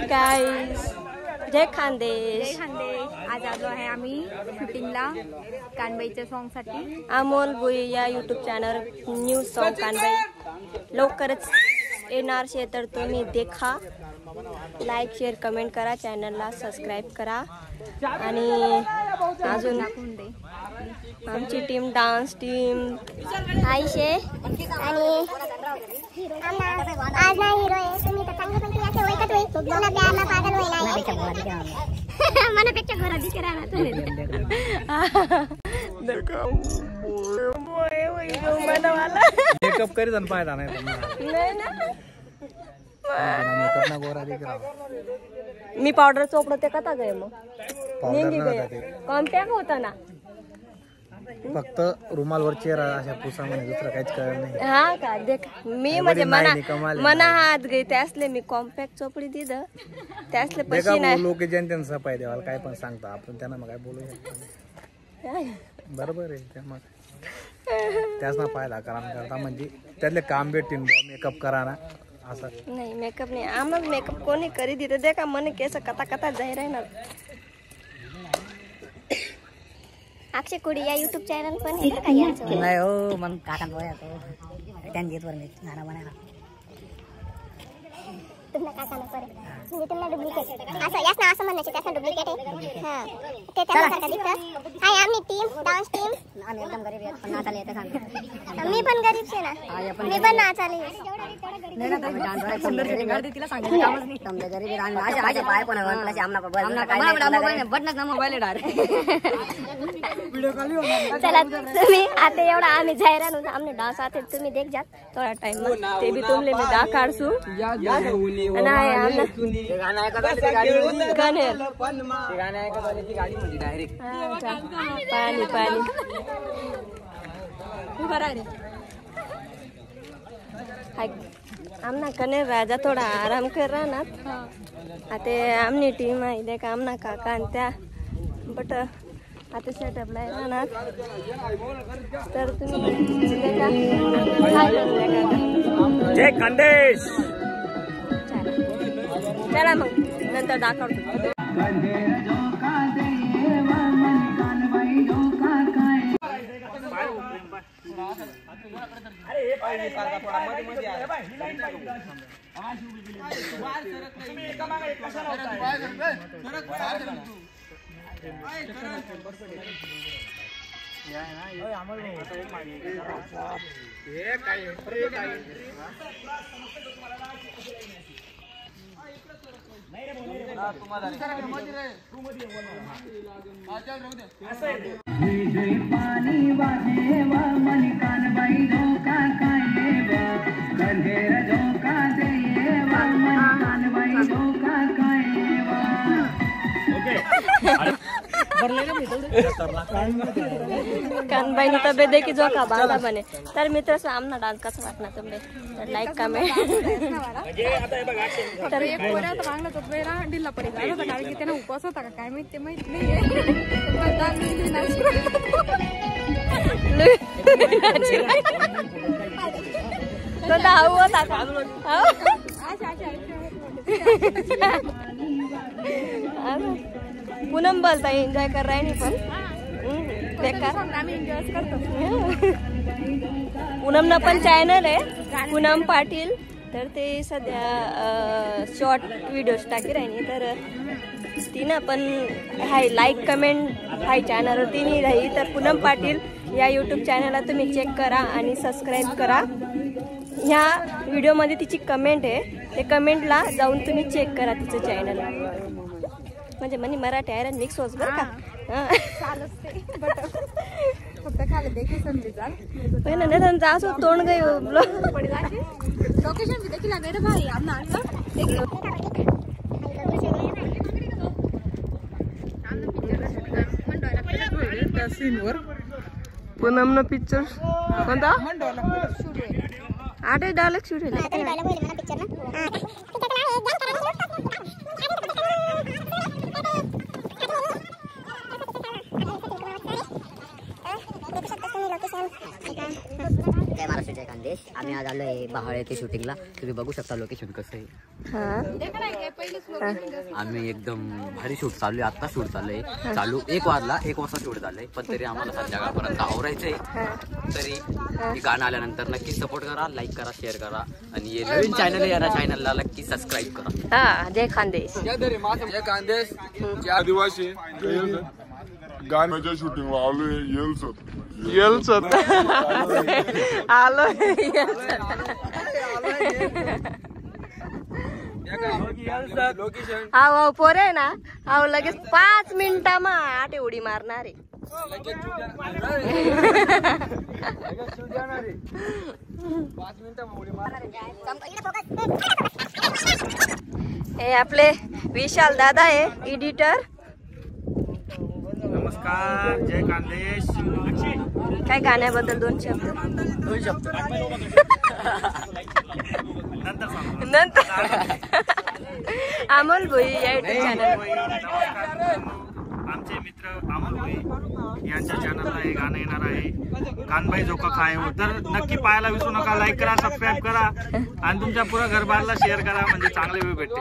Guys, जय खानदेश. जय खानदेश. आज आलो आहे आम्ही शूटिंगला कानबाईच्या सॉन्ग साठी. अमोल भुई या YouTube channel new song Kanbai लवकरच येणार शे, तर तुम्ही देखा. लाईक शेअर कमेंट करा, चॅनलला सबस्क्राईब करा. आणि अजून आमची टीम डान्स टीम आयशे आणि आज ना हिरो आहे तुम्ही तर चांगले पण असे ओळखत होई तुला प्यारला पागल होई नाही मनापेक्षा घरा दिखे राहणार मेकअप करी जण पाहिला नाही मेकअप ना गोरा दिख रहा. मी पावडर चोपडते कथा गए मग निघी गए कॉम्पॅक्ट होता ना. फक्त रुमालवर चेहरा अशा पुसा म्हणे, दुसरं काहीच कळत नाही. हा का देख मी म्हणजे मना हात गई त्यासले मी कॉम्पॅक्ट चोपडी दिलं त्यासले पैसे नाही. लोक जनतेनं सफाई द्यावाला काय पण सांगता आपण त्यांना मग काय बोलू शकतो. बरोबर आहे त्या मग त्याच ना पाहिला करता म्हणजे त्यातले काम भेटतील मेकअप करा ना असं नाही. मेकअप नाही आम्हाला मेकअप कोणी करी देते दे का मन केस कथा कथा जाई राहणार. अक्षय कुडी या यूट्यूब चॅनल पण आहे का याचं नाही हो मन काकान बोला तो त्यांनी वर मी गाणं बनायला तुम्हाला काकाला परे म्हणजे तुम्हाला डुप्लिकेट असं याच ना असं म्हणायचं त्याचं डुप्लिकेट आहे. हां ते त्याच्यासारखं दिसतं. हाय आम्ही टीम डान्स टीम आम्ही एकदम गरीब आहे पण नाचायला येतं सांगतो. मी पण गरीब आहे ना मी पण नाचायला नाही ना तुम्ही डान्स सुंदर गाडी तिला सांगायचं कामच नाही. तुमच्या गरीब राहून आज आज पाय पण वन आमना मोबाईल बटन ना मोबाईल डायरेक्ट व्हिडिओ कॉल होणार. चला तुम्ही आता एवढा आम्ही जाहिरात आमने डान्स आते तुम्ही देख जा थोडा टाइम ते भी तुमले मी दा काढसू पाणी पाणी आमना कने राजा थोडा आराम कर राहणार. आता आमनी टीम आहे दे का आमना काका आणि त्या बट आता सेटअपला राहणार तर तुम्ही जय खानदेश. चला मग नंतर दाखवतो. कानबाईनी तब्येत देखी जो का बांधा बने तर मित्र आमना डान्स कसा वाटणार तुम्ही तर लाईक कमेंट तर एक पोरा तर बांगला तो वेळा ढिल्ला पडी झाला होता कारण की त्याने उपवास होता का काय माहिती ते माहित तो धाव होता का पूनम बोलता एन्जॉय कर रहा है नहीं पण बेकार आम्ही एन्जॉय करतो. पूनम ना पण चॅनल आहे पूनम पाटील तर ते सध्या शॉर्ट व्हिडिओज टाकी राहिनी तर तिनं पण हाय लाईक कमेंट हाय चॅनलवर तिने राही तर पूनम पाटील या यूट्यूब चॅनलला तुम्ही चेक करा आणि सबस्क्राईब करा. ह्या व्हिडिओमध्ये तिची कमेंट आहे ते कमेंटला जाऊन तुम्ही चेक करा तिचं चॅनल म्हणजे म्हणे मराठी आयरन मिक्स होस बरं का. फक्त खाली देखील समजी जाल पहिला नाही जासो तोंड गई लोकेशन भी देखील मेरे भाई आमना त्या सीनवर पूनम न पिक्चर कोणता आठ डायलॉग शूट जय महाराष्ट्र जय खानदेश. आम्ही आज आलोय बहाळ येथे शूटिंगला. तुम्ही बघू शकता लोकेशन कसं आहे. आम्ही एकदम भारी शूट चालू आहे. आता शूट चालू आहे. चालू 1 वाजता शूट झालंय. पण तरी आम्हाला संध्याकाळपर्यंत आवरायचंय. तरी हे गाणं आल्यानंतर नक्की सपोर्ट करा, लाईक करा, शेअर करा आणि हे नवीन चॅनल आहे या चॅनलला नक्की सबस्क्राईब करा. हा जय खानदेश. जय खानदेश. आदिवासी गाण्याच्या शूटिंगला आलोय. आलो हाव पोरे ना हाव लगेच 5 मिनिटामा आटे उडी मारणार आहे. हे आपले विशाल दादा आहे एडिटर. नमस्कार, जय खानदेश. काय गाण्याबद्दल 2 शब्द नंतर अमोल भोई या युट्यूब चॅनल. आमचे मित्र अमोल भोई यांच्या चॅनलला हे गाणं येणार आहे, कानबाई झोका खाय हो. तर नक्की पाहायला विसरू नका. लाईक करा, सबस्क्राईब करा आणि तुमच्या पुऱ्या घरबारला शेअर करा म्हणजे चांगले व्ह्यू भेटते.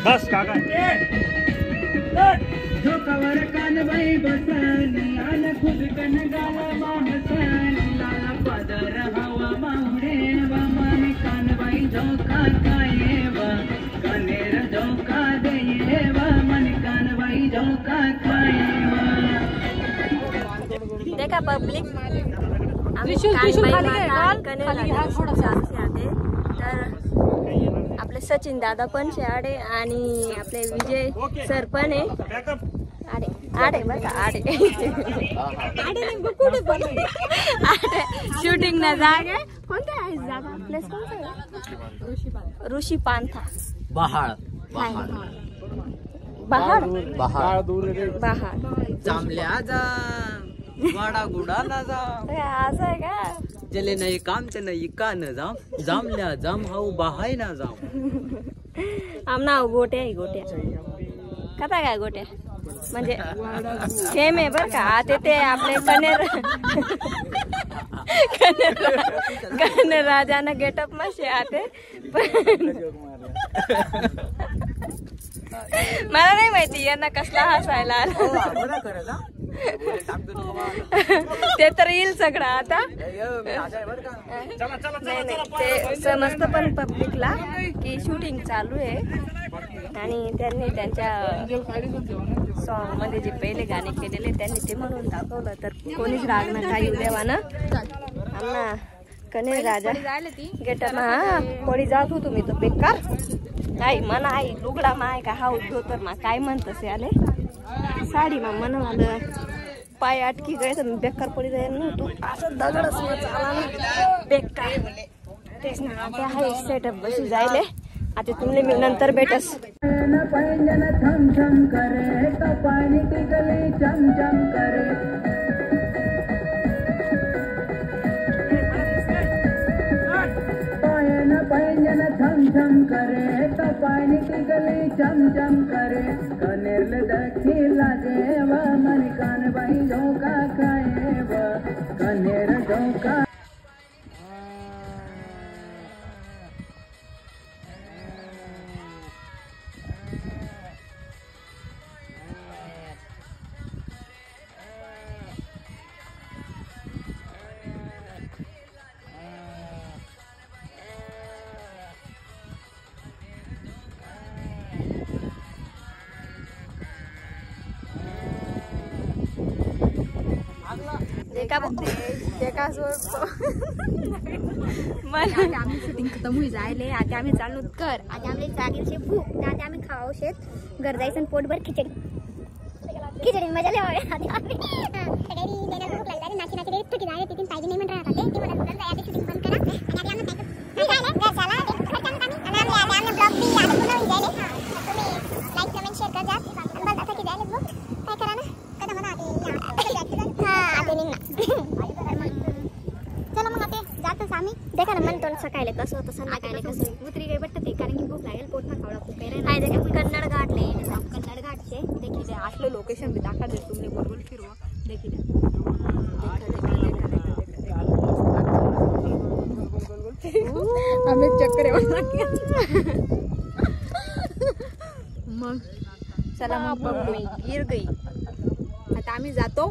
बस काका झोकावर कानबाई बसली आन खुद कन गाला माहसानी लाला पादर हवा माहुडे मन कानबाई झोका खाये कनेर झोका दे मन कानबाई झोका खाये. देखा पब्लिक आपले सचिन दादा पण आडे आणि आपले विजय सर पण आहे. आडे बघा आडे कुठे पण शूटिंग ना जागे कोणत्या आहे जागा प्लेस कोणता ऋषी पांथा बहाळ बहाड जांभल्या जा वाडा गुडा ना जा असं आहे का. जले नाही कामचं नाही का न जाम जांभल्या जाम हाऊ बहाय ना जाम. आमना गोट्या आहे गोट्या कथा काय गोट्या म्हणजे सेम आहे बर का. आता ते आपले कनेर राजाना गेटअप मासे आते मला नाही माहिती यांना कसला हसायला आला. ते तर येईल सगळं आता. नाही ते समजतं पण पब्लिकला की शूटिंग चालू आहे आणि त्यांनी त्यांच्या सॉन्ग मध्ये जे पहिले गाणे केलेले त्यांनी ते म्हणून दाखवलं. तर कोणीच राग ना काही देवाना आम्हाला कनेर राजा गेटअप हा कोणी जात हो तुम्ही तो बेकार आई मना आई लुगडा माय का हा उद्धव तर मा काय म्हणतसे आले साडी मा मन आलं पाय अटकी गए तर बेकार पडी जाईल ना तू असं दगडच चाला ना बेकार तेच ना. आता हाय सेटअप बशी जायले. आता तुम्ही मी नंतर भेटस. पैंजन छम छम करे तो पानी की गली चम चम करे. पैंजन छम छम करे तो पानी की गली चम चम करे. कनेर दखी लागे व मन कानबाई झोका खाए व कनेर झोका. आम्ही शूटिंग खतम होई जायले. आता आम्ही चाललो कर. आता आम्ही जागेची भूक आता आम्ही खाऊ शेत घर जायचं पोटभर खिचडी मजा लय आम्ही सगळी देण्याला भूक लागली. नाची नाची थकी जाय तिथून पाहिजे नाही म्हणत राहतात ते मला घर जायचं शूटिंग बंद करा आणि आता आम्ही घर झाला आणि आम्ही ब्लॉग बी आधी बनवून जायले. तुम्ही लाईक कमेंट शेअर कर जा आणि बस आता की जायले भूक काय करा ना कदा म्हणा हा आधी निघ ना. चला मग आता जातोच आम्ही. देखा ना म्हणतो सकाळी कसं होतं संध्याकाळी कसं उतरी काही बट्ट ते कारण की भूक लागेल पोट ना खावला खूप काही नाही. कन्नड गाठले असलं लोकेशन भी दाखवा दे तुमने बरोबर फिरवा देखी आम्ही चक्कर मग चला मग गिर गई आता आम्ही जातो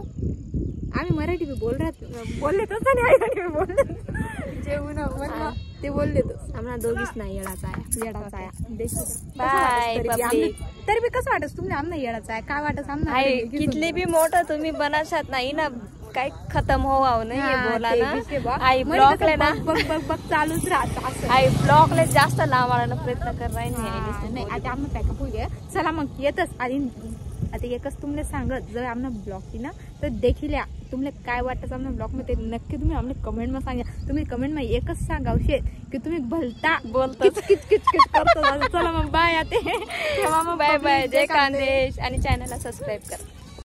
आम्ही मराठी भी बोलले तसं नाही बोलले जेवण ते बोलले आम्हाला दोघीच नाही येडाचा आहे बाय तरी बी कसं वाटत तुम्ही आमना येडाचा आहे काय वाटत आमना कितले बी मोठं तुम्ही बनाशात नाही ना काय खतम हो नाही बोला ना आई ब्लॉकले ना बघ चालूच राहत आई ब्लॉकले जास्त लावायला प्रयत्न कर नाही आता आम्ही पॅकअप होऊ घ्या चला मग येतच आणि आता एकच तुम्हाला सांगत जर आम्हाला ब्लॉग की ना तर देखील या तुम्हाला काय वाटतं आम्हाला ब्लॉग मध्ये नक्की तुम्ही आम्हाला कमेंट मध्ये सांगा तुम्ही कमेंट मध्ये एकच सांगा की तुम्ही भलता बोलता किच करतो चला मग बाय आते बाय बाय जय खानदेश आणि चॅनलला सबस्क्राईब करा.